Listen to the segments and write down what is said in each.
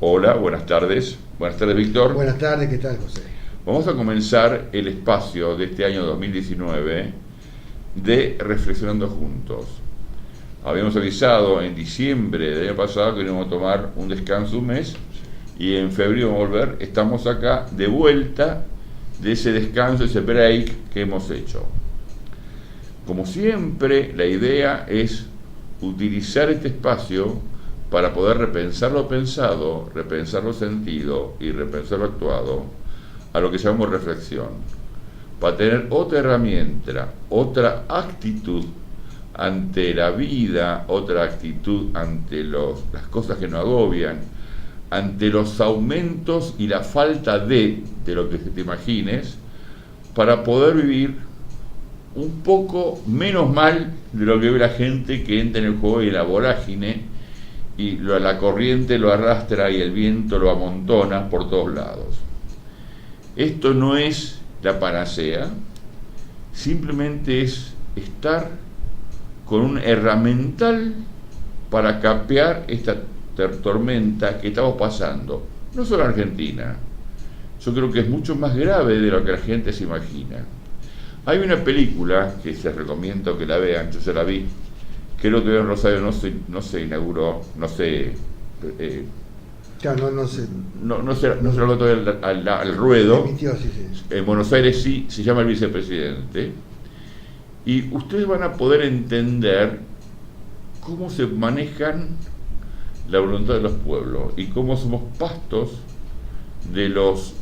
Hola, buenas tardes. Buenas tardes, Víctor. Buenas tardes, ¿qué tal, José? Vamos a comenzar el espacio de este año 2019 de Reflexionando Juntos. Habíamos avisado en diciembre del año pasado que íbamos a tomar un descanso un mes y en febrero vamos a volver. Estamos acá de vuelta de ese descanso, ese break que hemos hecho. Como siempre, la idea es utilizar este espacio para poder repensar lo pensado, repensar lo sentido y repensar lo actuado a lo que llamamos reflexión, para tener otra herramienta, otra actitud ante la vida, otra actitud ante las cosas que nos agobian, ante los aumentos y la falta de lo que te imagines, para poder vivir un poco menos mal de lo que ve la gente que entra en el juego y la vorágine, y la corriente lo arrastra y el viento lo amontona por todos lados. Esto no es la panacea, simplemente es estar con un herramental para capear esta tormenta que estamos pasando, no solo en Argentina. Yo creo que es mucho más grave de lo que la gente se imagina. Hay una película que les recomiendo que la vean, yo se la vi, que el otro día en Rosario no se inauguró, no se lo todavía al ruedo. Emitió, sí. En Buenos Aires sí, se llama El Vicepresidente. Y ustedes van a poder entender cómo se manejan la voluntad de los pueblos y cómo somos pastos de los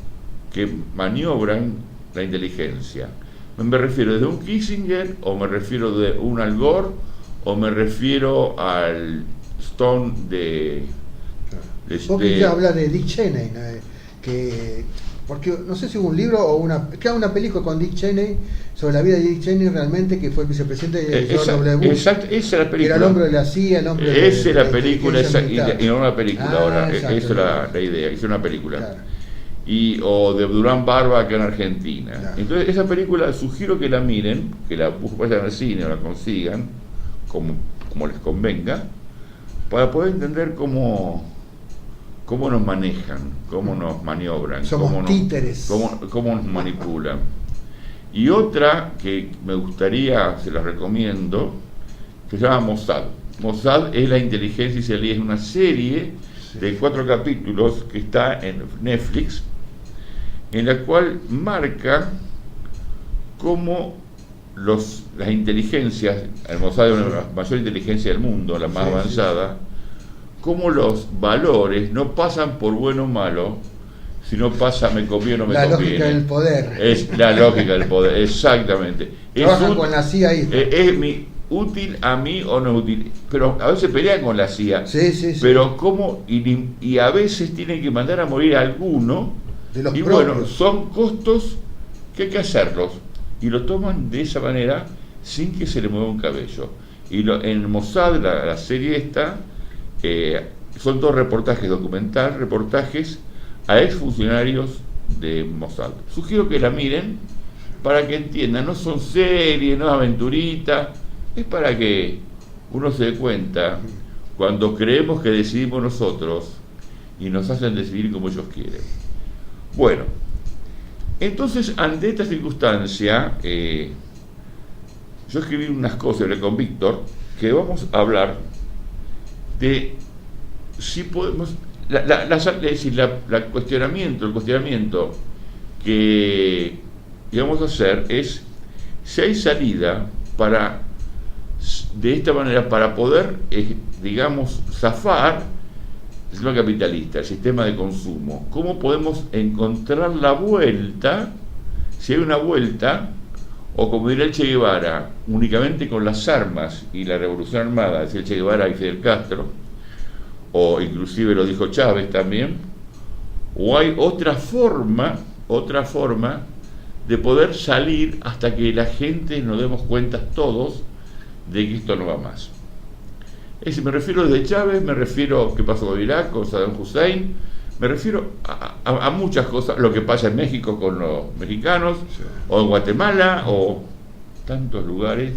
que maniobran la inteligencia. Me refiero desde un Kissinger, o me refiero de un Al Gore, o me refiero al Stone Porque ya habla de Dick Cheney, porque no sé si hubo un libro o una película con Dick Cheney sobre la vida de Dick Cheney realmente, que fue el vicepresidente de George W. Bush. Exacto, esa es la película. Era el hombre de la CIA, el hombre esa es la película, y no una película ahora, exacto, esa es la idea, es una película. Claro. O de Durán Barba acá en Argentina. Claro. Entonces esa película sugiero que la miren, que la vayan al cine o la consigan, como les convenga, para poder entender cómo nos manejan, cómo nos maniobran, somos títeres, cómo nos manipulan. Y otra que me gustaría, se la recomiendo, que se llama Mossad. Mossad es la inteligencia israelí, es una serie de 4 capítulos que está en Netflix, en la cual marca cómo las inteligencias, el Mossad es una de las mayores inteligencias del mundo, la más avanzada, cómo los valores no pasan por bueno o malo, sino pasa me conviene o no me conviene. La lógica del poder. Es la lógica del poder, exactamente. Trabajan con la CIA ahí. ¿Es útil a mí o no es útil? Pero a veces pelean con la CIA. Sí. Pero cómo, y a veces tienen que mandar a morir a alguno, de los y propios. Bueno, son costos que hay que hacerlos, y lo toman de esa manera sin que se le mueva un cabello. Y en Mossad, la serie esta, son todos reportajes a exfuncionarios de Mossad. Sugiero que la miren para que entiendan, no son series, no es aventurita, es para que uno se dé cuenta cuando creemos que decidimos nosotros y nos hacen decidir como ellos quieren. Bueno, entonces ante esta circunstancia, yo escribí unas cosas, hablé con Víctor, que vamos a hablar de si podemos, el cuestionamiento que vamos a hacer es si hay salida de esta manera para poder, zafar el sistema capitalista, el sistema de consumo. ¿Cómo podemos encontrar la vuelta, si hay una vuelta, o como diría el Che Guevara, únicamente con las armas y la revolución armada, decía el Che Guevara y Fidel Castro, o inclusive lo dijo Chávez también, o hay otra forma de poder salir hasta que la gente nos demos cuenta todos de que esto no va más. Me refiero desde Chávez, me refiero a qué pasó con Irak, con Saddam Hussein, me refiero a muchas cosas, lo que pasa en México con los mexicanos, o en Guatemala, o tantos lugares,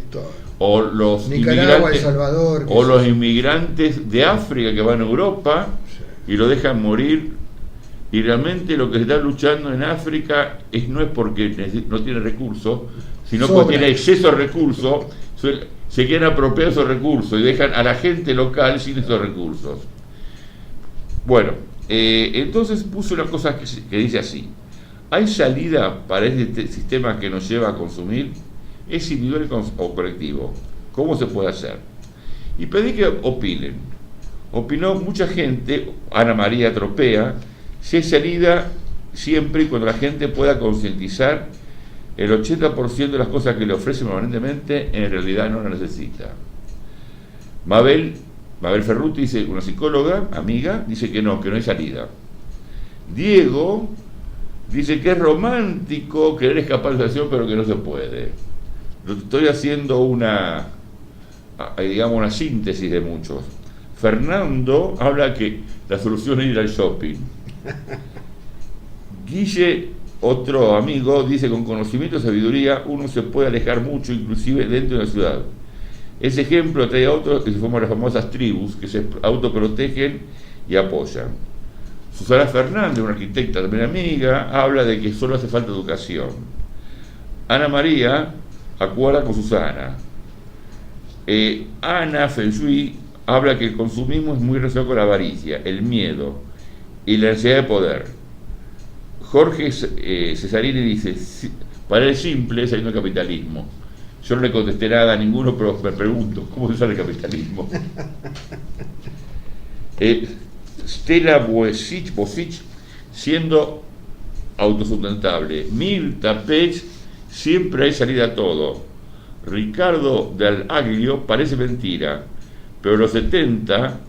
o los Nicaragua, inmigrantes, El Salvador, o los inmigrantes de África que van a Europa, y lo dejan morir, y realmente lo que se está luchando en África no es porque no tiene recursos, sino porque tiene exceso de recursos, se quieren apropiar esos recursos y dejan a la gente local sin esos recursos. Bueno, entonces puse una cosa que dice así: ¿hay salida para este sistema que nos lleva a consumir? ¿Es individual o colectivo? ¿Cómo se puede hacer? Y pedí que opinen. Opinó mucha gente. Ana María Tropea: si hay salida siempre y cuando la gente pueda concientizar, el 80% de las cosas que le ofrecen permanentemente en realidad no las necesita. Mabel Ferruti dice, una psicóloga, amiga, dice que no hay salida. Diego dice que es romántico querer escapar de la situación, pero que no se puede. Estoy haciendo una síntesis de muchos. Fernando habla que la solución es ir al shopping. Guille, otro amigo, dice: con conocimiento y sabiduría uno se puede alejar mucho, inclusive dentro de la ciudad. Ese ejemplo trae a otros que se forman las famosas tribus, que se autoprotegen y apoyan. Susana Fernández, una arquitecta también amiga, habla de que solo hace falta educación. Ana María acuerda con Susana. Ana Feng Shui habla que el consumismo es muy relacionado con la avaricia, el miedo y la necesidad de poder. Jorge Cesarini dice: para el simple saliendo el capitalismo. Yo no le contesté nada a ninguno, pero me pregunto, ¿cómo se sale el capitalismo? Stella Bosic, siendo autosustentable. Mirta Pech: siempre hay salida a todo. Ricardo Del Aglio: parece mentira, pero en los 70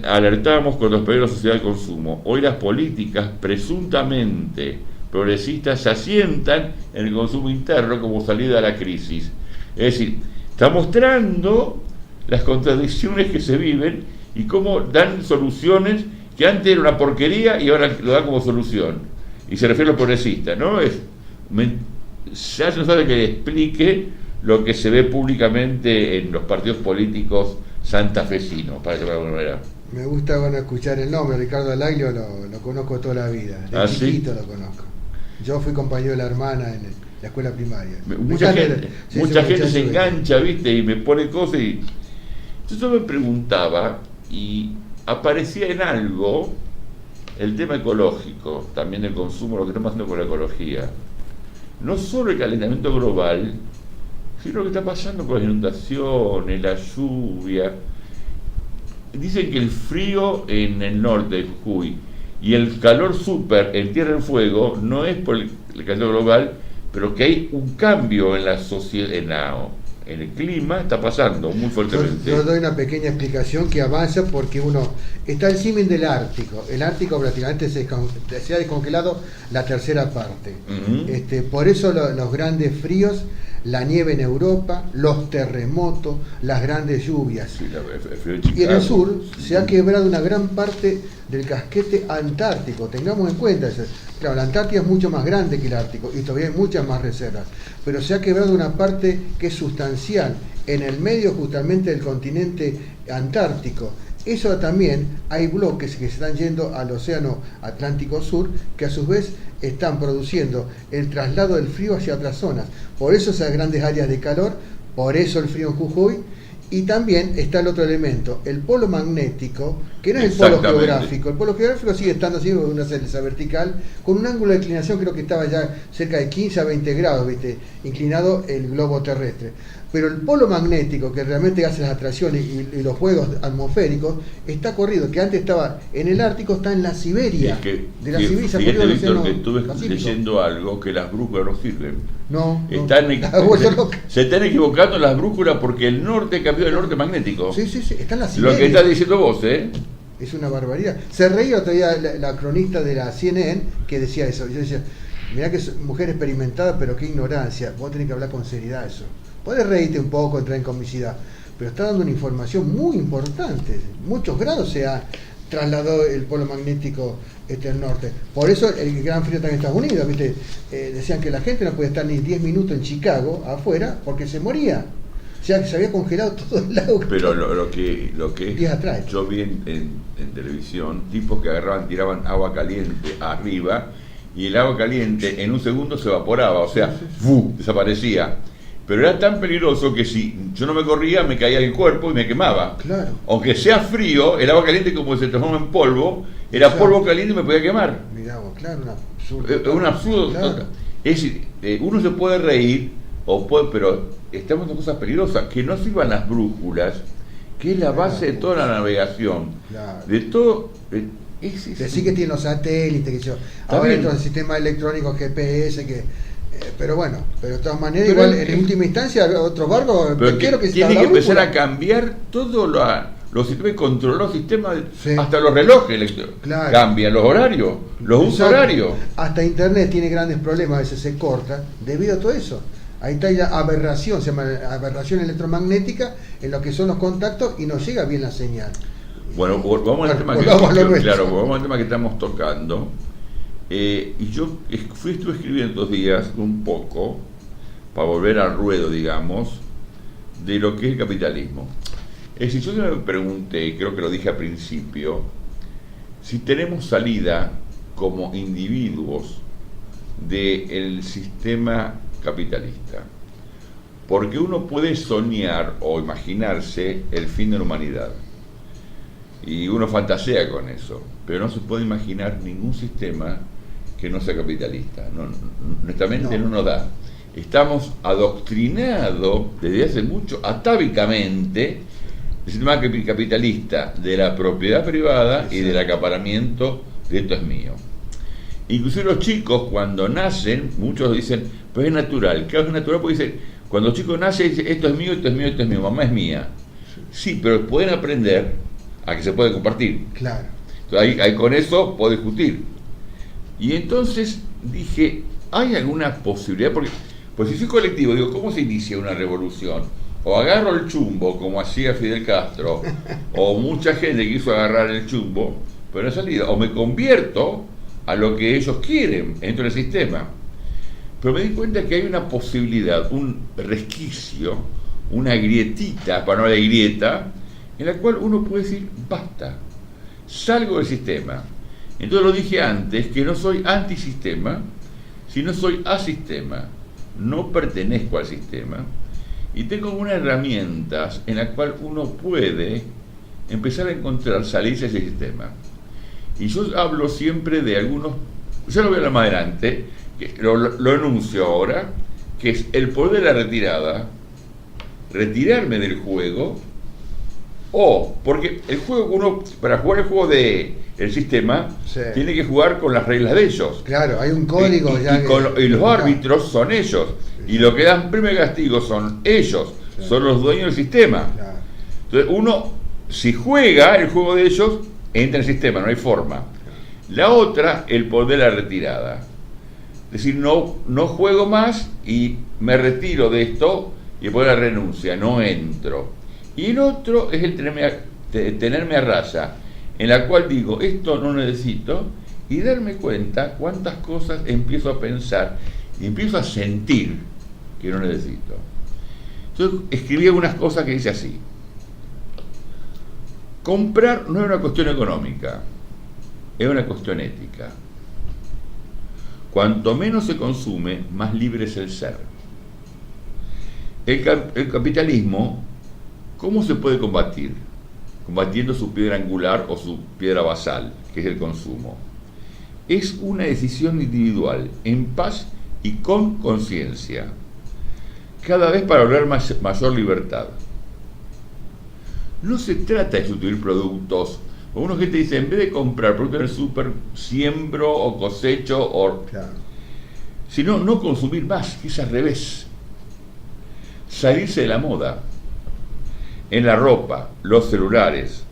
alertábamos con los peligros de la sociedad del consumo. Hoy las políticas presuntamente progresistas se asientan en el consumo interno como salida a la crisis. Es decir, está mostrando las contradicciones que se viven y cómo dan soluciones que antes era una porquería y ahora lo dan como solución. Y se refiere a los progresistas, ¿no? Se hace necesario que explique lo que se ve públicamente en los partidos políticos santafesinos, para decirlo de alguna manera. Me gusta escuchar el nombre. Ricardo Alaglio lo conozco toda la vida, de chiquito ¿sí? Lo conozco. Yo fui compañero de la hermana en la escuela primaria. Mucha gente se engancha, ¿viste? Y me pone cosas y... Yo me preguntaba, y aparecía en algo el tema ecológico, también el consumo, lo que estamos haciendo con la ecología. No solo el calentamiento global, sino lo que está pasando con las inundaciones, la lluvia. Dicen que el frío en el norte de Jujuy y el calor súper en Tierra del Fuego no es por el calentamiento global, pero que hay un cambio en la sociedad, en el clima, está pasando muy fuertemente. Yo doy una pequeña explicación que avanza porque está el símil del Ártico. El Ártico prácticamente se ha descongelado la tercera parte. Uh-huh. Por eso los grandes fríos, la nieve en Europa, los terremotos, las grandes lluvias. Sí, y en el sur se ha quebrado una gran parte del casquete antártico. Tengamos en cuenta eso. Claro, la Antártida es mucho más grande que el Ártico y todavía hay muchas más reservas, pero se ha quebrado una parte que es sustancial en el medio justamente del continente antártico. Eso también hay bloques que se están yendo al océano Atlántico Sur, que a su vez están produciendo el traslado del frío hacia otras zonas. Por eso esas grandes áreas de calor, por eso el frío en Jujuy. Y también está el otro elemento, el polo magnético, que no es el polo geográfico. El polo geográfico sigue estando así, una celda vertical, con un ángulo de inclinación, creo que estaba ya cerca de 15 a 20 grados, ¿viste? Inclinado el globo terrestre. Pero el polo magnético, que realmente hace las atracciones y los juegos atmosféricos, está corrido, que antes estaba en el Ártico, está en la Siberia. De la Siberia se ha corrido el océano Pacífico. Estuve leyendo algo, que las brújulas no sirven. Se están equivocando las brújulas porque el norte cambió del norte magnético. Sí, está en la Siberia. Lo que estás diciendo vos, ¿eh? Es una barbaridad. Se reía otro día la cronista de la CNN que decía eso. Yo decía, mirá que es mujer experimentada, pero qué ignorancia. Vos tenés que hablar con seriedad eso. Podés reírte un poco, entrar en comicidad, pero está dando una información muy importante. Muchos grados se ha trasladado el polo magnético al norte. Por eso el gran frío está en Estados Unidos, ¿viste? Decían que la gente no podía estar ni 10 minutos en Chicago, afuera, porque se moría. O sea, que se había congelado todo el agua. Pero lo que días atrás. Yo vi en en televisión, tipos que agarraban, tiraban agua caliente arriba y el agua caliente en un segundo se evaporaba, o sea, desaparecía. Pero era tan peligroso que si yo no me corría me caía el cuerpo y me quemaba. Claro. Aunque sea frío, el agua caliente como se transforma en polvo, era polvo caliente y me podía quemar. Mirá vos, claro, un absurdo. Un absurdo. Claro. Es decir, uno se puede reír, pero estamos en cosas peligrosas, que no sirvan las brújulas, que es la base de toda la navegación. Claro. De todo. Decir que tiene los satélites, que yo. Ahora todo el sistema electrónico GPS, que. Pero bueno, pero de todas maneras, igual en última instancia, otros barcos, quiero que tiene que empezar a cambiar todo los sistemas, controlar los sistemas, hasta los relojes cambian, los horarios, los usos horarios. Hasta internet tiene grandes problemas, a veces se corta, debido a todo eso. Ahí está la aberración, se llama aberración electromagnética en lo que son los contactos y no llega bien la señal. Bueno, vamos al tema que estamos tocando. Y yo estuve escribiendo estos días un poco, para volver al ruedo, digamos, de lo que es el capitalismo. Es decir, yo me pregunté, creo que lo dije al principio, si tenemos salida como individuos del sistema capitalista. Porque uno puede soñar o imaginarse el fin de la humanidad. Y uno fantasea con eso, pero no se puede imaginar ningún sistema que no sea capitalista. Nuestra mente no nos da. Estamos adoctrinados desde hace mucho, atávicamente, el sistema capitalista de la propiedad privada y del acaparamiento de esto es mío. Inclusive los chicos cuando nacen, muchos dicen, pues es natural. Claro, es natural porque dicen, cuando el chico nace dice, esto es mío, esto es mío, esto es mío, mamá es mía. Sí, pero pueden aprender a que se puede compartir. Claro. Entonces, ahí con eso puedo discutir. Y entonces dije, ¿hay alguna posibilidad? Porque pues si soy colectivo, digo, ¿cómo se inicia una revolución? O agarro el chumbo, como hacía Fidel Castro, o mucha gente quiso agarrar el chumbo, pero no ha salido. O me convierto a lo que ellos quieren dentro del sistema. Pero me di cuenta que hay una posibilidad, un resquicio, una grietita, para no hablar de grieta, en la cual uno puede decir, basta, salgo del sistema. Entonces lo dije antes, que no soy antisistema, sino soy asistema, no pertenezco al sistema, y tengo unas herramientas en las cuales uno puede empezar a encontrar salirse de ese sistema. Y yo hablo siempre de algunos, ya lo voy a hablar más adelante, que lo enuncio ahora, que es el poder de la retirada, retirarme del juego, porque el juego, uno, para jugar el juego del sistema, tiene que jugar con las reglas de ellos. Claro, hay un código y los árbitros son ellos. Y lo que dan premio y castigo son ellos, son los dueños del sistema. Claro. Entonces uno, si juega el juego de ellos, entra en el sistema, no hay forma. La otra, el poder de la retirada. Es decir, no juego más y me retiro de esto y después la renuncia, no entro. Y el otro es el tenerme a raya, en la cual digo, esto no necesito, y darme cuenta cuántas cosas empiezo a pensar y empiezo a sentir que no necesito. Entonces escribí algunas cosas que dice así: comprar no es una cuestión económica, es una cuestión ética. Cuanto menos se consume, más libre es el ser. El capitalismo, ¿cómo se puede combatir? Combatiendo su piedra angular o su piedra basal, que es el consumo. Es una decisión individual, en paz y con conciencia, cada vez para lograr mayor libertad. No se trata de sustituir productos. Alguna gente dice, en vez de comprar productos en el súper, siembro o cosecho, sino no consumir más, que es al revés. Salirse de la moda, en la ropa, los celulares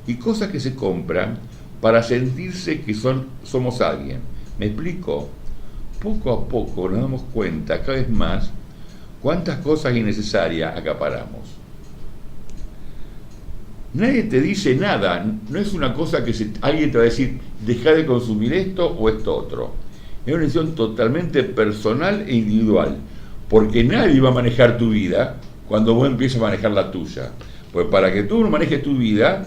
y cosas que se compran para sentirse que somos alguien. ¿Me explico? Poco a poco nos damos cuenta cada vez más cuántas cosas innecesarias acaparamos. Nadie te dice nada, no es una cosa que alguien te va a decir, deja de consumir esto o esto otro. Es una decisión totalmente personal e individual, porque nadie va a manejar tu vida cuando vos empieces a manejar la tuya. Pues para que tú no manejes tu vida,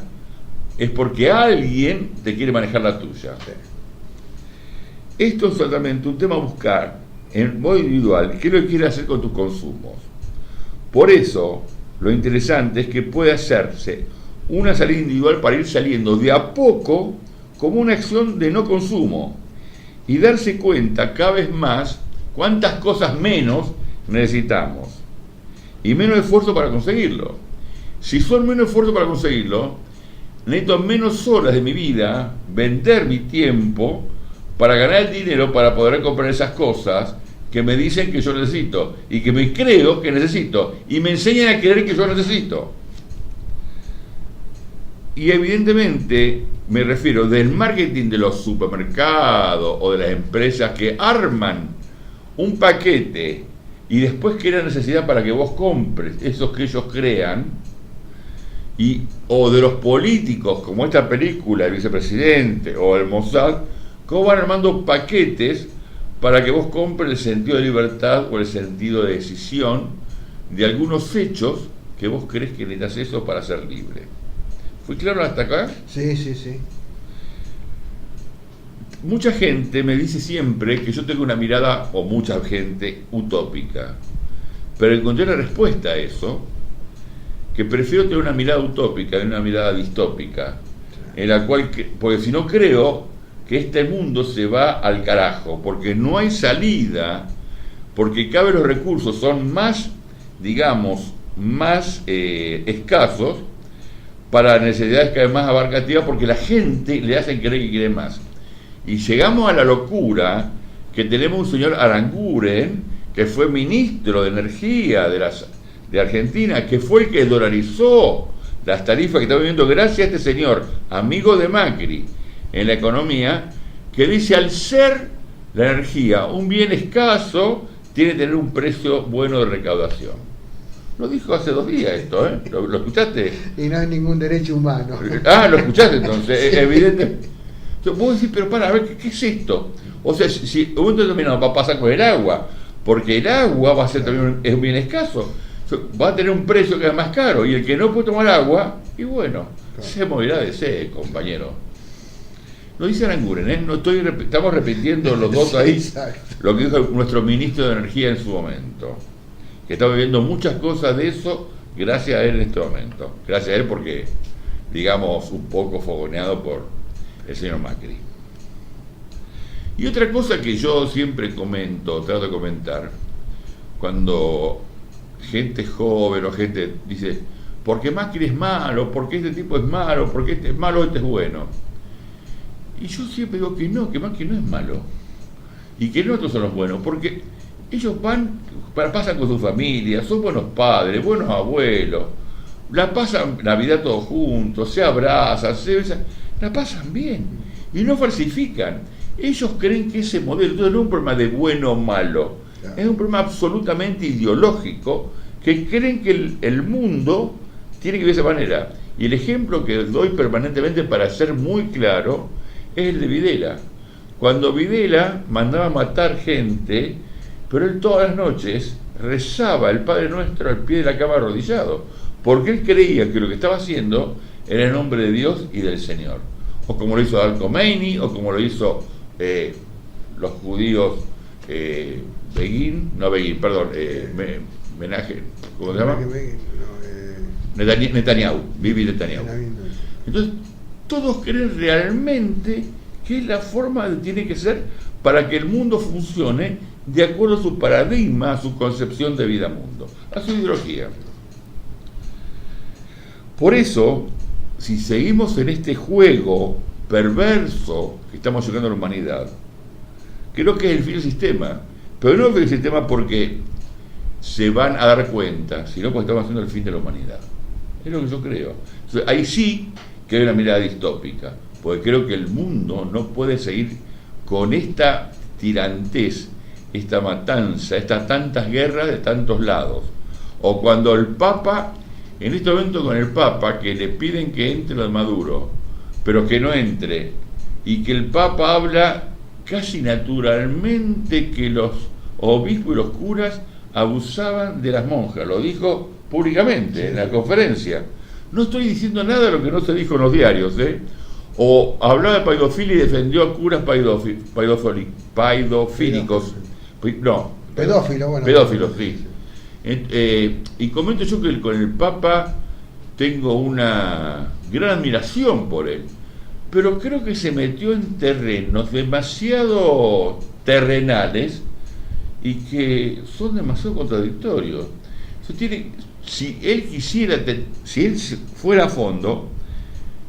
es porque alguien te quiere manejar la tuya. Esto es totalmente un tema a buscar en modo individual, qué es lo que quieres hacer con tus consumos. Por eso, lo interesante es que puede hacerse una salida individual para ir saliendo de a poco como una acción de no consumo y darse cuenta cada vez más cuántas cosas menos necesitamos y menos esfuerzo para conseguirlo. Si son menos esfuerzo para conseguirlo, necesito menos horas de mi vida, vender mi tiempo para ganar el dinero para poder comprar esas cosas que me dicen que yo necesito y que me creo que necesito y me enseñan a creer que yo necesito. Y evidentemente me refiero del marketing de los supermercados o de las empresas que arman un paquete y después crean necesidad para que vos compres esos que ellos crean, o de los políticos como esta película, El Vicepresidente o el Mossad, cómo van armando paquetes para que vos compres el sentido de libertad o el sentido de decisión de algunos hechos que vos crees que necesitas eso para ser libre. ¿Fui claro hasta acá? Sí, sí, sí. Mucha gente me dice siempre que yo tengo una mirada, o mucha gente, utópica. Pero encontré la respuesta a eso, que prefiero tener una mirada utópica que una mirada distópica, en la cual, porque si no creo que este mundo se va al carajo, porque no hay salida, porque cada vez los recursos son más, digamos, más escasos, para necesidades cada vez más abarcativas, porque la gente le hacen creer que quiere más. Y llegamos a la locura que tenemos un señor Aranguren, que fue ministro de Energía de Argentina, que fue el que dolarizó las tarifas que estamos viviendo gracias a este señor, amigo de Macri, en la economía, que dice, al ser la energía un bien escaso, tiene que tener un precio bueno de recaudación. Lo dijo hace 2 días esto, ¿eh? ¿Lo escuchaste? Y no hay ningún derecho humano. Ah, lo escuchaste entonces, sí. Evidente. Entonces, vos decís, pero para, a ver, ¿qué es esto? O sea, si un momento determinado va a pasar con el agua, porque el agua va a ser también un bien escaso, va a tener un precio que es más caro, y el que no puede tomar agua, y bueno, claro, se morirá de sed, compañero. Lo dice Aranguren, ¿eh? No estamos repitiendo los dos ahí, sí, lo que dijo nuestro ministro de Energía en su momento, que está viviendo muchas cosas de eso gracias a él en este momento. Gracias a él porque, digamos, un poco fogoneado por el señor Macri. Y otra cosa que yo siempre trato de comentar, cuando gente joven o gente dice, porque Macri es malo, porque este tipo es malo, porque este es malo, este es bueno. Y yo siempre digo que no, que Macri no es malo, y que no otros son los buenos, porque ellos pasan con su familia, son buenos padres, buenos abuelos, la pasan la vida todos juntos, se abrazan, se besan, la pasan bien y no falsifican. Ellos creen que ese modelo, entonces no es un problema de bueno o malo, claro, es un problema absolutamente ideológico, que creen que el mundo tiene que vivir de esa manera. Y el ejemplo que doy permanentemente para ser muy claro es el de Videla. Cuando Videla mandaba matar gente, pero él todas las noches rezaba el Padre Nuestro al pie de la cama arrodillado, porque él creía que lo que estaba haciendo era en nombre de Dios y del Señor. O como lo hizo Al-Khomeini, o como lo hizo los judíos Menachem, ¿cómo se llama? Netanyahu, Bibi Netanyahu. Entonces, todos creen realmente que es la forma que tiene que ser para que el mundo funcione de acuerdo a su paradigma, a su concepción de vida-mundo, a su ideología. Por eso, si seguimos en este juego perverso que estamos llevando a la humanidad, creo que es el fin del sistema, pero no el fin del sistema porque se van a dar cuenta, sino porque estamos haciendo el fin de la humanidad. Es lo que yo creo. Entonces, ahí sí que hay una mirada distópica, porque creo que el mundo no puede seguir con esta tirantez, esta matanza, estas tantas guerras de tantos lados. O cuando el Papa, en este momento con el Papa, que le piden que entre lo de Maduro, pero que no entre, y que el Papa habla casi naturalmente que los obispos y los curas abusaban de las monjas, lo dijo públicamente en la conferencia. No estoy diciendo nada de lo que no se dijo en los diarios, ¿eh? O hablaba de pedofilia y defendió a curas pedofílicos. No. Pedófilo, bueno. Pedófilos, sí. Y comento yo que con el Papa tengo una gran admiración por él, pero creo que se metió en terrenos demasiado terrenales y que son demasiado contradictorios. Si él quisiera, si él fuera a fondo,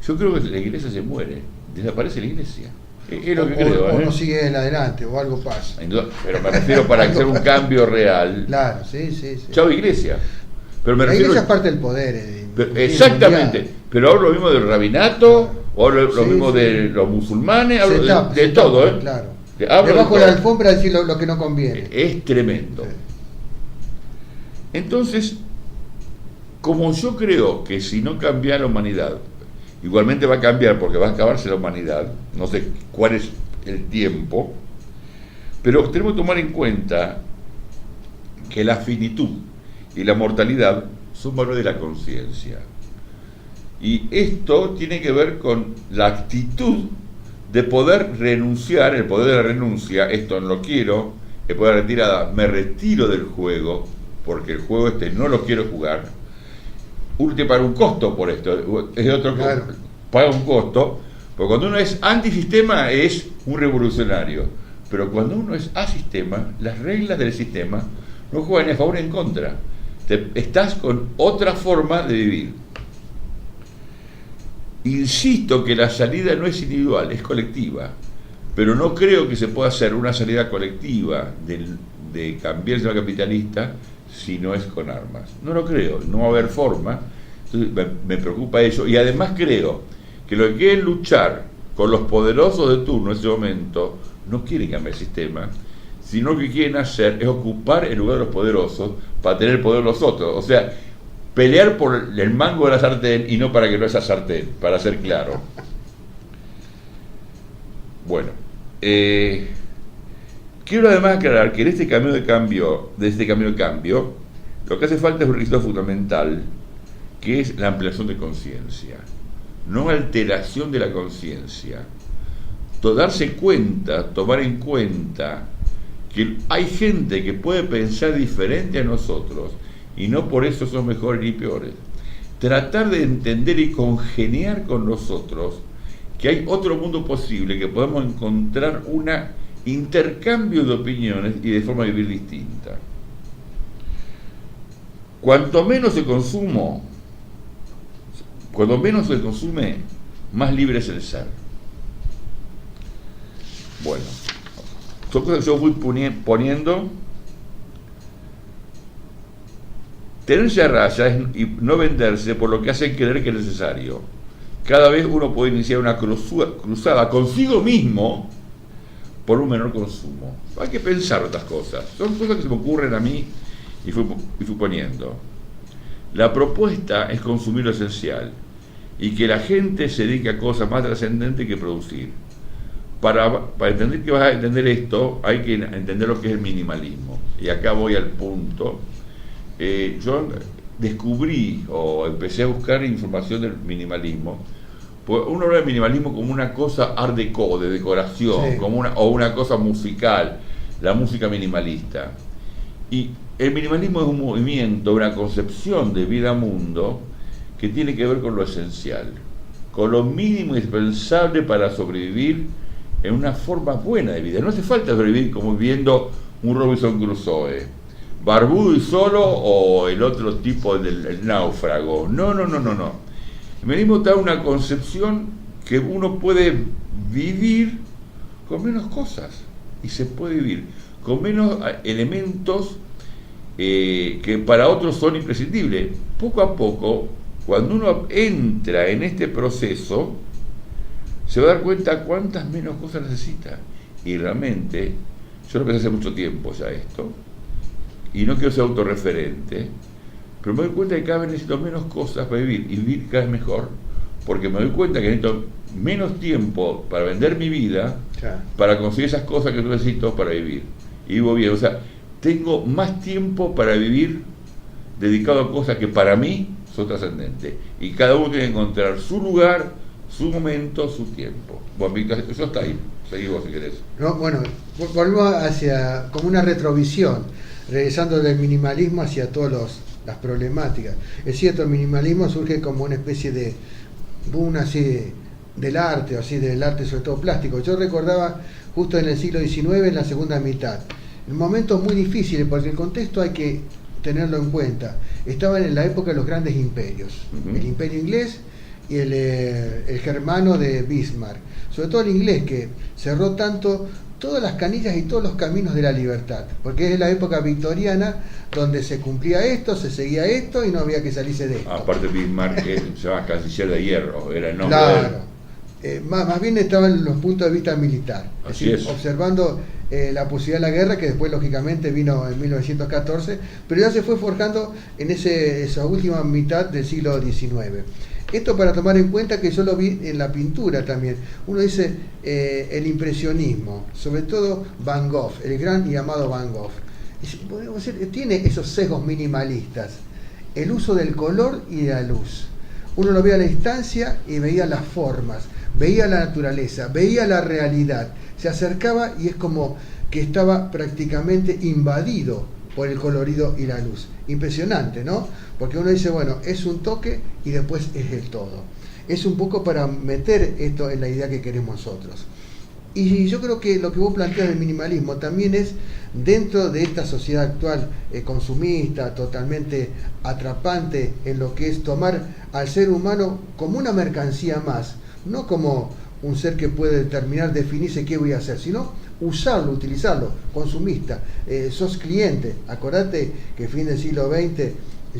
yo creo que la iglesia se muere, desaparece la iglesia. Es lo que creo. O no sigue adelante, o algo pasa. Pero me refiero para hacer un cambio real. Claro, sí. Chao iglesia. Pero me la refiero, iglesia es parte del poder. Exactamente. Mundial. Pero hablo lo mismo del rabinato, o hablo lo mismo de los musulmanes, hablo de todo, ¿eh? Claro. Hablo debajo de de la alfombra decir lo que no conviene. Es tremendo. Sí. Entonces, como yo creo que si no cambia la humanidad, igualmente va a cambiar porque va a acabarse la humanidad, no sé cuál es el tiempo, pero tenemos que tomar en cuenta que la finitud y la mortalidad son valores de la conciencia. Y esto tiene que ver con la actitud de poder renunciar, el poder de la renuncia, esto no lo quiero, el poder de la retirada, me retiro del juego, porque el juego no lo quiero jugar. Uno te paga un costo por esto, es otro claro. Paga un costo, porque cuando uno es antisistema es un revolucionario, pero cuando uno es asistema, las reglas del sistema no juegan ni a favor ni en contra. Estás con otra forma de vivir. Insisto que la salida no es individual, es colectiva, pero no creo que se pueda hacer una salida colectiva de cambiar el sistema capitalista si no es con armas. No lo creo, no va a haber forma. Entonces me preocupa eso, y además creo que lo que quieren luchar con los poderosos de turno en ese momento no quieren cambiar el sistema, sino lo que quieren hacer es ocupar el lugar de los poderosos para tener el poder de los otros. O sea, pelear por el mango de la sartén y no para que no sea sartén, para ser claro. Bueno, quiero además aclarar que en este camino de cambio, lo que hace falta es un requisito fundamental, que es la ampliación de conciencia, no alteración de la conciencia. Darse cuenta, tomar en cuenta que hay gente que puede pensar diferente a nosotros y no por eso son mejores ni peores. Tratar de entender y congeniar con nosotros que hay otro mundo posible, que podemos encontrar un intercambio de opiniones y de forma de vivir distinta. Cuanto menos se consume, más libre es el ser. Bueno, son cosas que yo fui poniendo. Tenerse a raya y no venderse por lo que hacen creer que es necesario. Cada vez uno puede iniciar una cruzada consigo mismo por un menor consumo. Hay que pensar otras cosas. Son cosas que se me ocurren a mí y fui poniendo. La propuesta es consumir lo esencial y que la gente se dedique a cosas más trascendentes que producir. Para entender que vas a entender esto, hay que entender lo que es el minimalismo. Y acá voy al punto. Yo descubrí o empecé a buscar información del minimalismo. Pues uno habla del minimalismo como una cosa art déco, de decoración, sí, como una cosa musical, la música minimalista. Y el minimalismo es un movimiento, una concepción de vida-mundo que tiene que ver con lo esencial, con lo mínimo indispensable para sobrevivir en una forma buena de vida. No hace falta sobrevivir como viviendo un Robinson Crusoe, barbudo y solo, o el otro tipo del náufrago. No. El minimalismo da una concepción que uno puede vivir con menos cosas, y se puede vivir con menos elementos que para otros son imprescindibles. Poco a poco, cuando uno entra en este proceso, se va a dar cuenta cuántas menos cosas necesita. Y realmente, yo lo pensé hace mucho tiempo ya esto, y no quiero ser autorreferente, pero me doy cuenta que cada vez necesito menos cosas para vivir, y vivir cada vez mejor, porque me doy cuenta que necesito menos tiempo para vender mi vida, para conseguir esas cosas que necesito para vivir. Y vivo bien, o sea, tengo más tiempo para vivir dedicado a cosas que para mí son trascendentes. Y cada uno tiene que encontrar su lugar, su momento, su tiempo. Bueno, eso está ahí. Seguí vos si querés. No, bueno, volvemos hacia como una retrovisión, regresando del minimalismo hacia todas las problemáticas. Es cierto, el minimalismo surge como una especie de boom así del arte, así del arte sobre todo plástico. Yo recordaba justo en el siglo XIX, en la segunda mitad, en momentos muy difíciles, porque el contexto hay que tenerlo en cuenta. Estaban en la época de los grandes imperios, el imperio inglés y el germano de Bismarck, sobre todo el inglés, que cerró tanto todas las canillas y todos los caminos de la libertad, porque es la época victoriana donde se cumplía esto, se seguía esto y no había que salirse de esto. Aparte Bismarck se llama canciller de hierro, era el nombre claro. Más bien estaban los puntos de vista militar, Así es. observando la posibilidad de la guerra, que después lógicamente vino en 1914, pero ya se fue forjando en esa última mitad del siglo XIX. Esto para tomar en cuenta que yo lo vi en la pintura también. Uno dice el impresionismo, sobre todo Van Gogh, el gran y amado Van Gogh. Podemos decir, tiene esos sesgos minimalistas, el uso del color y de la luz. Uno lo veía a la distancia y veía las formas, veía la naturaleza, veía la realidad, se acercaba y es como que estaba prácticamente invadido por el colorido y la luz. Impresionante, ¿no? Porque uno dice, bueno, es un toque y después es el todo. Es un poco para meter esto en la idea que queremos nosotros. Y yo creo que lo que vos planteas del minimalismo también es dentro de esta sociedad actual consumista, totalmente atrapante en lo que es tomar al ser humano como una mercancía más, no como un ser que puede determinar, definirse qué voy a hacer, sino usarlo, utilizarlo, consumista. Sos cliente. Acordate que fin del siglo XX,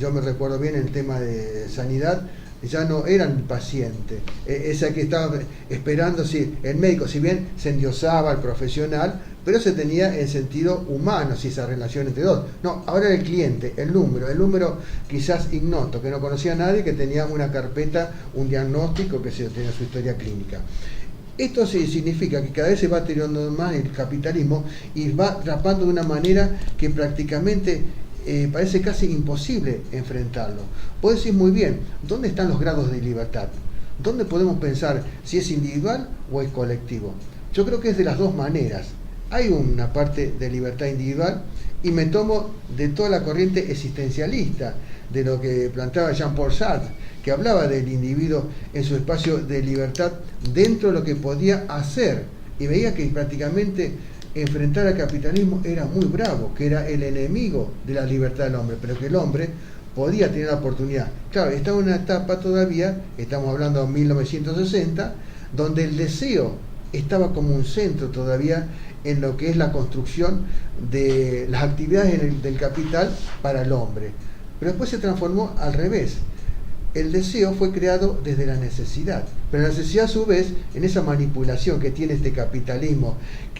yo me recuerdo bien el tema de sanidad, ya no eran pacientes, esa que estaba esperando, si el médico, si bien se endiosaba al profesional, pero se tenía en sentido humano, si esa relación entre dos. No, ahora era el cliente, el número quizás ignoto, que no conocía a nadie, que tenía una carpeta, un diagnóstico, que tenía su historia clínica. Esto sí significa que cada vez se va deteriorando más el capitalismo y va atrapando de una manera que prácticamente parece casi imposible enfrentarlo. Vos decís muy bien, ¿dónde están los grados de libertad? ¿Dónde podemos pensar si es individual o es colectivo? Yo creo que es de las dos maneras. Hay una parte de libertad individual y me tomo de toda la corriente existencialista, de lo que planteaba Jean-Paul Sartre, que hablaba del individuo en su espacio de libertad dentro de lo que podía hacer, y veía que prácticamente enfrentar al capitalismo era muy bravo, que era el enemigo de la libertad del hombre, pero que el hombre podía tener la oportunidad. Claro, estaba en una etapa todavía, estamos hablando de 1960, donde el deseo estaba como un centro todavía en lo que es la construcción de las actividades del capital para el hombre. Pero después se transformó al revés. El deseo fue creado desde la necesidad, pero la necesidad a su vez, en esa manipulación que tiene este capitalismo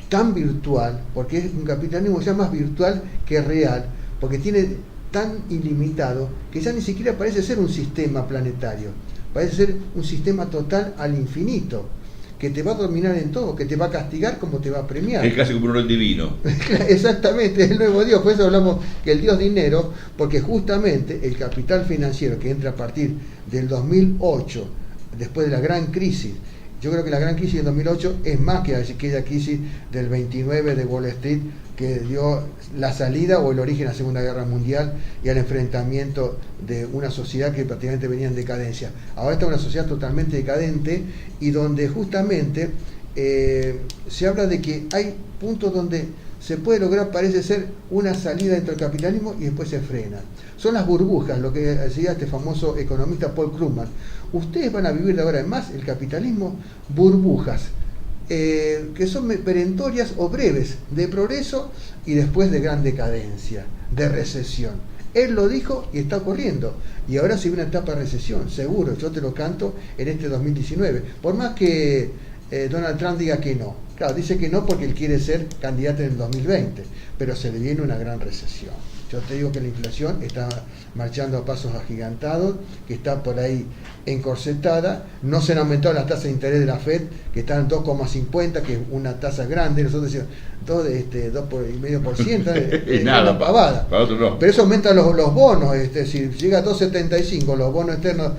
tan virtual, porque es un capitalismo ya más virtual que real, porque tiene tan ilimitado que ya ni siquiera parece ser un sistema planetario, parece ser un sistema total al infinito, que te va a dominar en todo, que te va a castigar como te va a premiar. Es casi como un rol divino. Exactamente, es el nuevo Dios. Por eso hablamos que el Dios dinero, porque justamente el capital financiero que entra a partir del 2008, después de la gran crisis, yo creo que la gran crisis del 2008 es más que aquella crisis del 29 de Wall Street, que dio la salida o el origen a la Segunda Guerra Mundial y al enfrentamiento de una sociedad que prácticamente venía en decadencia. Ahora está una sociedad totalmente decadente y donde justamente se habla de que hay puntos donde se puede lograr, parece ser, una salida dentro del capitalismo y después se frena. Son las burbujas, lo que decía este famoso economista Paul Krugman. Ustedes van a vivir de ahora en más el capitalismo burbujas, que son perentorias o breves, de progreso y después de gran decadencia, de recesión. Él lo dijo y está ocurriendo. Y ahora se viene una etapa de recesión, seguro, yo te lo canto en este 2019. Por más que Donald Trump diga que no. Claro, dice que no porque él quiere ser candidato en el 2020, pero se le viene una gran recesión. Yo te digo que la inflación está marchando a pasos agigantados, que está por ahí encorsetada. No se han aumentado las tasas de interés de la FED, que están en 2,50, que es una tasa grande.Nosotros decimos 2,5%, es nada, una pavada. Para otro no. Pero eso aumenta los bonos. Si llega a 2,75 los bonos externos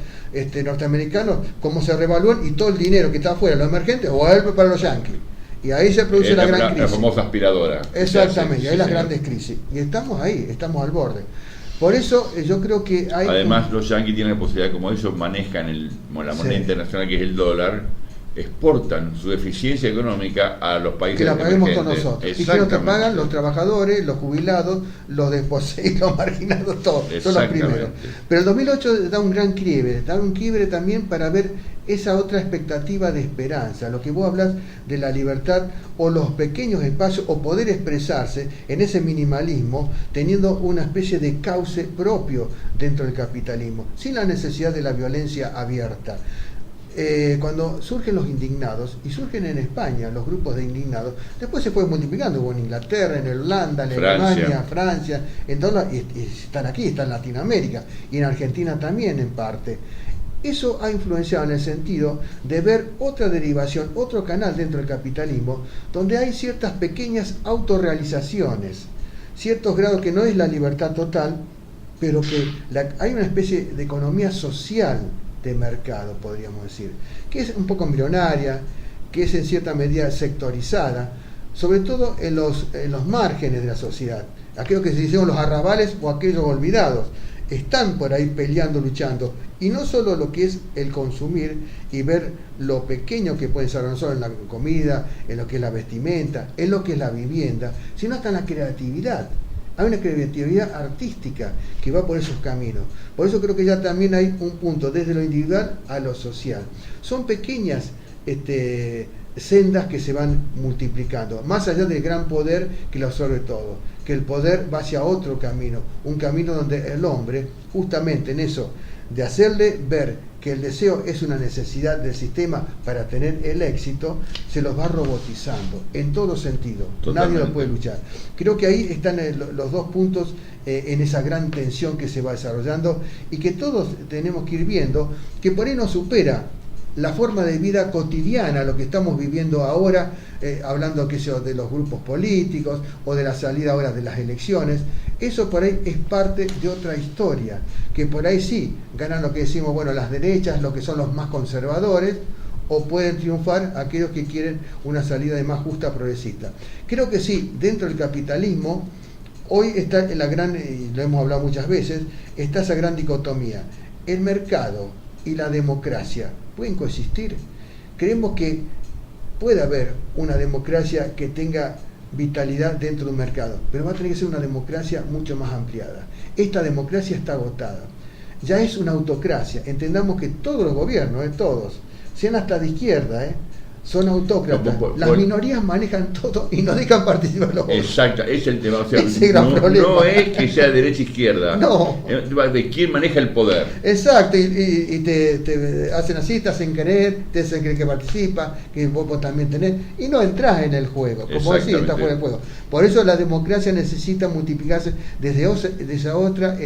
norteamericanos, como se revalúan, y todo el dinero que está afuera, los emergentes, o vuelve para los yanquis. Y ahí se produce la gran crisis. La famosa aspiradora. Exactamente, y ahí las señor. Grandes crisis. Y estamos ahí, estamos al borde. Por eso yo creo que hay... Además, los yanquis tienen la posibilidad, como ellos manejan la moneda internacional, que es el dólar, exportan su eficiencia económica a los países que la paguemos con emergentes. nosotros. Y que nos pagan los trabajadores, los jubilados, los desposeídos, los marginados, todos. Son los primeros. Pero el 2008 da un gran quiebre también para ver esa otra expectativa de esperanza, lo que vos hablas de la libertad o los pequeños espacios o poder expresarse en ese minimalismo, teniendo una especie de cauce propio dentro del capitalismo, sin la necesidad de la violencia abierta. Cuando surgen los indignados, y surgen en España los grupos de indignados, después se fue multiplicando, hubo en Inglaterra, en Holanda, en Alemania, Francia, en todas, y están aquí, están en Latinoamérica, y en Argentina también en parte. Eso ha influenciado en el sentido de ver otra derivación, otro canal dentro del capitalismo, donde hay ciertas pequeñas autorrealizaciones, ciertos grados que no es la libertad total, pero que hay una especie de economía social de mercado, podríamos decir, que es un poco embrionaria, que es en cierta medida sectorizada, sobre todo en los márgenes de la sociedad, aquellos que se dicen los arrabales o aquellos olvidados, están por ahí peleando, luchando, y no solo lo que es el consumir y ver lo pequeño que puede ser no solo en la comida, en lo que es la vestimenta, en lo que es la vivienda, sino hasta en la creatividad. Hay una creatividad artística que va por esos caminos. Por eso creo que ya también hay un punto desde lo individual a lo social. Son pequeñas sendas que se van multiplicando, más allá del gran poder que lo absorbe todo, que el poder va hacia otro camino, un camino donde el hombre, justamente en eso, de hacerle ver que el deseo es una necesidad del sistema para tener el éxito, se los va robotizando, en todo sentido. Totalmente. Nadie lo puede luchar. Creo que ahí están los dos puntos en esa gran tensión que se va desarrollando y que todos tenemos que ir viendo, que por ahí nos supera la forma de vida cotidiana, lo que estamos viviendo ahora, hablando qué sé yo, de los grupos políticos o de la salida ahora de las elecciones. Eso por ahí es parte de otra historia, que por ahí sí ganan lo que decimos, bueno, las derechas, lo que son los más conservadores, o pueden triunfar aquellos que quieren una salida de más justa progresista. Creo que sí, dentro del capitalismo hoy está en la gran, y lo hemos hablado muchas veces, está esa gran dicotomía, el mercado y la democracia pueden coexistir. Creemos que puede haber una democracia que tenga vitalidad dentro de un mercado, pero va a tener que ser una democracia mucho más ampliada. Esta democracia está agotada, ya es una autocracia. Entendamos que todos los gobiernos, todos, sean hasta de izquierda, son autócratas. Las minorías manejan todo y no dejan participar los otros. Exacto, ese es el tema. O sea, no es que sea derecha izquierda. No. De quién maneja el poder. Exacto, y te hacen así, te hacen creer que participa, que vos también tenés, y no entras en el juego. Como decís, estás fuera del juego. Por eso la democracia necesita multiplicarse desde otra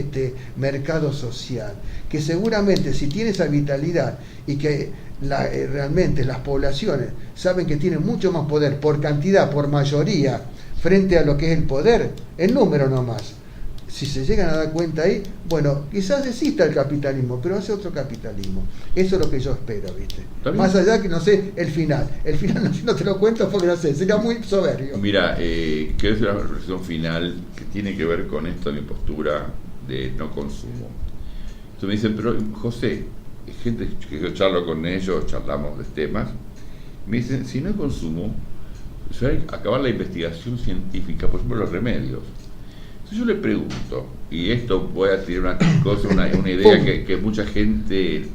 mercado social, que seguramente si tiene esa vitalidad y que realmente las poblaciones saben que tienen mucho más poder por cantidad, por mayoría, frente a lo que es el poder, el número nomás. Si se llegan a dar cuenta ahí, bueno, quizás exista el capitalismo, pero hace otro capitalismo. Eso es lo que yo espero, ¿viste? Más allá que no sé el final. El final no te lo cuento porque no sé, sería muy soberbio. Mira, quiero hacer una reflexión final que tiene que ver con esto de mi postura de no consumo. Entonces me dicen, pero José, gente que yo charlo con ellos, charlamos de temas, me dicen, si no hay consumo, se va a acabar la investigación científica, por ejemplo, los remedios. Entonces yo le pregunto, y esto voy a tirar una idea que mucha gente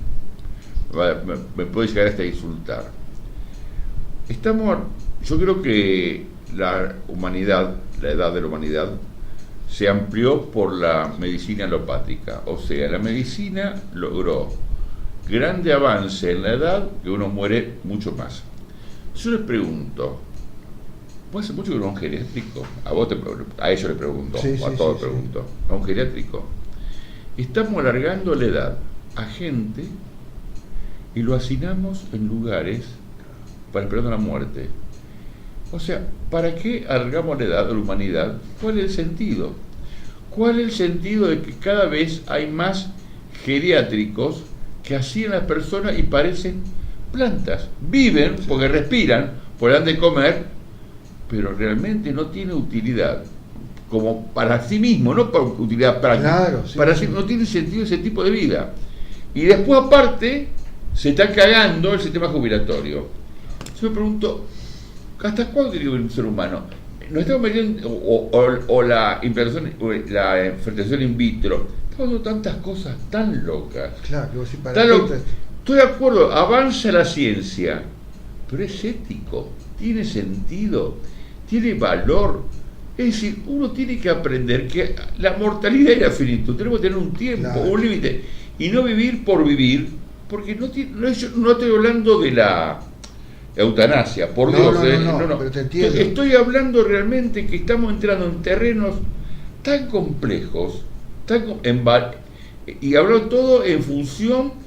me puede llegar hasta a insultar. Yo creo que la humanidad, la edad de la humanidad, se amplió por la medicina alopática. O sea, la medicina logró grande avance en la edad que uno muere mucho más. yo les pregunto, ¿vos hace mucho que no a un geriátrico? A ellos les pregunto, sí, o a todos les pregunto, a un geriátrico. Estamos alargando la edad a gente y lo hacinamos en lugares para esperando la muerte. O sea, ¿para qué alargamos la edad de la humanidad? ¿Cuál es el sentido? ¿Cuál es el sentido de que cada vez hay más geriátricos que hacinan a las personas y parecen plantas? Viven porque respiran, porque dan de comer, pero realmente no tiene utilidad como para sí mismo, no para utilidad práctica. Claro, sí, para sí. sí, no tiene sentido ese tipo de vida. Y después, aparte, se está cagando el sistema jubilatorio. Yo me pregunto, ¿hasta cuándo tiene que vivir un ser humano? Nos estamos metiendo, o la implantación, la fertilización in vitro, estamos haciendo tantas cosas tan locas. Claro, que vos sí, Estoy de acuerdo, avanza la ciencia, pero es ético, tiene sentido, tiene valor. Es decir, uno tiene que aprender que la mortalidad y la finitud, tenemos que tener un tiempo, claro, un límite, y no vivir por vivir, porque no estoy hablando de la eutanasia, por Dios. No, pero te entiendo. Estoy hablando realmente que estamos entrando en terrenos tan complejos, y hablo todo en función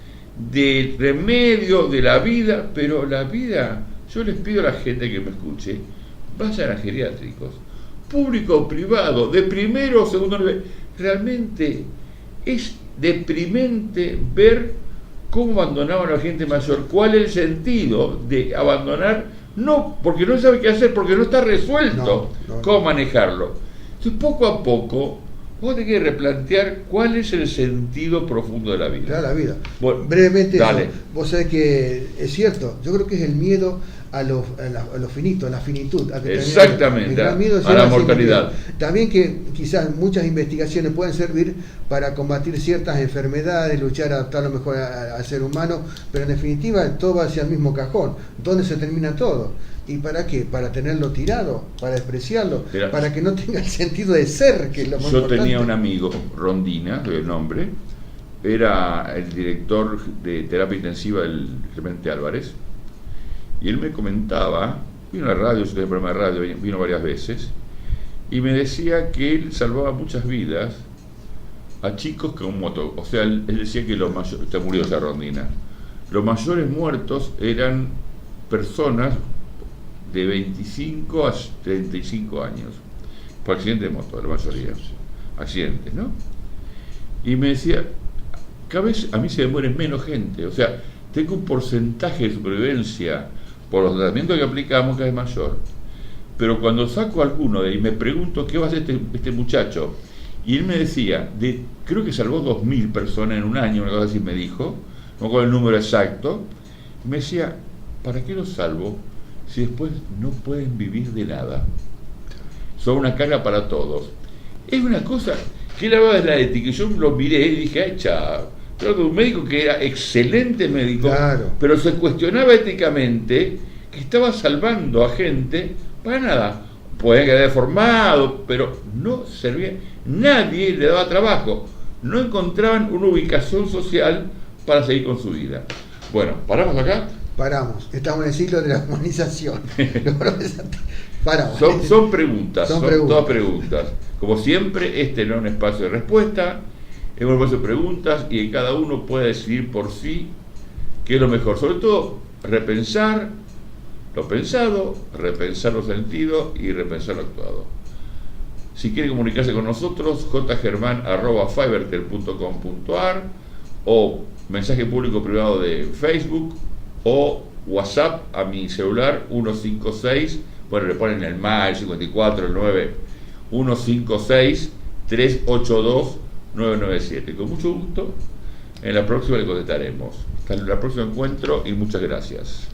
del remedio de la vida, pero la vida, yo les pido a la gente que me escuche, vayan a geriátricos, público o privado, de primero o segundo nivel. Realmente es deprimente ver cómo abandonaban a la gente mayor. ¿Cuál es el sentido de abandonar? No, porque no sabe qué hacer, porque no está resuelto cómo manejarlo. Entonces, poco a poco, vos tenés que replantear cuál es el sentido profundo de la vida. Claro, la vida. Bueno, brevemente, dale. Eso, vos sabés que es cierto, yo creo que es el miedo a lo finito, a la finitud. Exactamente, a la mortalidad. También que quizás muchas investigaciones pueden servir para combatir ciertas enfermedades, luchar, adaptar lo mejor al ser humano, pero en definitiva todo va hacia el mismo cajón. ¿Dónde se termina todo? ¿Y para qué? Para tenerlo tirado, para despreciarlo, para que no tenga el sentido de ser, que es lo más importante. Yo tenía un amigo, Rondina, el nombre, era el director de terapia intensiva del Clemente Álvarez, y él me comentaba, vino a la radio, yo tenía un programa de radio, vino varias veces, y me decía que él salvaba muchas vidas a chicos con moto. O sea, él decía que los mayores, se murió esa Rondina, los mayores muertos eran personas de 25 a 35 años, por accidente de moto, la mayoría, accidentes, ¿no? Y me decía, cada vez a mí se me muere menos gente, o sea, tengo un porcentaje de supervivencia por los tratamientos que aplicamos que es mayor, pero cuando saco alguno de ahí me pregunto qué va a hacer este muchacho, y él me decía, creo que salvó 2.000 personas en un año, una cosa así me dijo, no me acuerdo el número exacto, y me decía, ¿para qué los salvo si después no pueden vivir de nada? Son una carga para todos. Es una cosa que él hablaba de la ética, y yo lo miré y dije, ay, chao. Creo que un médico que era excelente médico, claro, pero se cuestionaba éticamente que estaba salvando a gente para nada. Podía quedar deformado, pero no servía, nadie le daba trabajo, no encontraban una ubicación social para seguir con su vida. Bueno, ¿paramos acá? Paramos, estamos en el ciclo de la humanización. Paramos. Son preguntas, son todas preguntas. Como siempre, este no es un espacio de respuesta, es un espacio de preguntas, y que cada uno puede decidir por sí qué es lo mejor. Sobre todo, repensar lo pensado, repensar lo sentido y repensar lo actuado. Si quiere comunicarse con nosotros, jgerman@fivertel.com.ar, o mensaje público privado de Facebook, o WhatsApp a mi celular 156, bueno, le ponen el más, el 54, el 9, 156 382 997. Con mucho gusto, en la próxima le contestaremos. Hasta el próximo encuentro y muchas gracias.